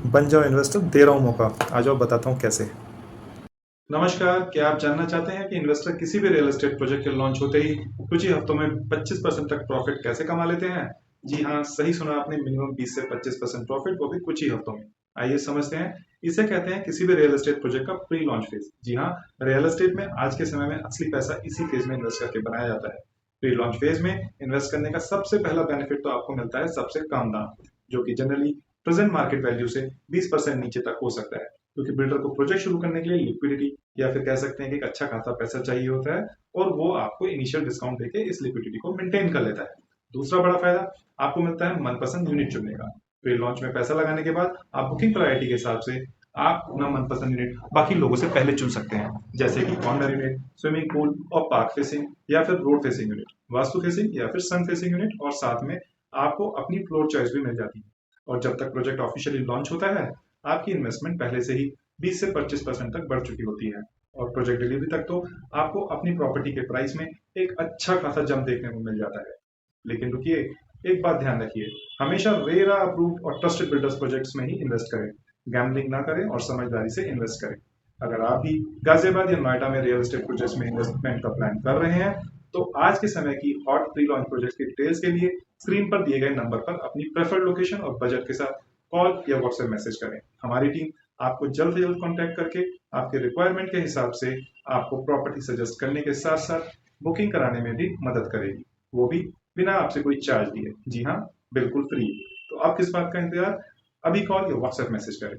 बन जाओ इन्वेस्टर, दे रहा हूँ मौका। आ जाओ, बताता हूँ कैसे। नमस्कार। क्या आप जानना चाहते हैं कि इन्वेस्टर किसी भी रियल एस्टेट प्रोजेक्ट के लॉन्च होते ही कुछ ही हफ्तों में 25% तक प्रॉफिट कैसे कमा लेते हैं? जी हाँ, सही सुना आपने। मिनिमम 20 से 25% प्रॉफिट, वो भी कुछ ही हफ्तों में। आइए समझते हैं। इसे कहते हैं किसी भी रियल एस्टेट प्रोजेक्ट का प्री लॉन्च फेज। जी हाँ, रियल एस्टेट में आज के समय में असली पैसा इसी फेज में इन्वेस्ट करके बनाया जाता है। प्री लॉन्च फेज में इन्वेस्ट करने का सबसे पहला बेनिफिट तो आपको मिलता है सबसे कम दाम, जो कि जनरली प्रेजेंट मार्केट वैल्यू से 20% नीचे तक हो सकता है, क्योंकि बिल्डर को प्रोजेक्ट शुरू करने के लिए लिक्विडिटी या फिर कह सकते हैं कि एक अच्छा खासा पैसा चाहिए होता है, और वो आपको इनिशियल डिस्काउंट देके इस लिक्विडिटी को मेंटेन कर लेता है। दूसरा बड़ा फायदा आपको मिलता है मनपसंद यूनिट चुनने का। प्री लॉन्च में पैसा लगाने के बाद आप बुकिंग प्रायोरिटी के हिसाब से आप अपना मनपसंद यूनिट बाकी लोगों से पहले चुन सकते हैं, जैसे कि कॉर्नर यूनिट, स्विमिंग पूल और पार्क फेसिंग, या फिर road facing unit, vastu facing या फिर सन फेसिंग यूनिट, और साथ में आपको अपनी फ्लोर चॉइस भी मिल जाती है। और जब तक प्रोजेक्ट ऑफिशियली लॉन्च होता है, आपकी इन्वेस्टमेंट पहले से ही 20 से 25% तक बढ़ चुकी होती है। और प्रोजेक्ट डिलीवरी तक तो आपको अपनी प्रॉपर्टी के प्राइस में एक अच्छा खासा जंप देखने को मिल जाता है। लेकिन रुकिए, एक बात ध्यान रखिए। हमेशा रेरा अप्रूव्ड और ट्रस्टेड बिल्डर्स प्रोजेक्ट्स में ही इन्वेस्ट करें। गैम्बलिंग ना करें और समझदारी से इन्वेस्ट करें। अगर आप भी गाजियाबाद या नोएडा में रियल एस्टेट प्रोजेक्ट्स में इन्वेस्टमेंट का प्लान कर रहे हैं, तो आज के समय की हॉट प्री लॉन्च प्रोजेक्ट की डिटेल्स के लिए स्क्रीन पर दिए गए नंबर पर अपनी प्रेफर्ड लोकेशन और बजट के साथ कॉल या व्हाट्सएप मैसेज करें। हमारी टीम आपको जल्द से जल्द कॉन्टैक्ट करके आपके रिक्वायरमेंट के हिसाब से आपको प्रॉपर्टी सजेस्ट करने के साथ साथ बुकिंग कराने में भी मदद करेगी, वो भी बिना आपसे कोई चार्ज दिए। जी हाँ, बिल्कुल फ्री। तो आप किस बात का इंतजार? अभी कॉल या व्हाट्सएप मैसेज करें।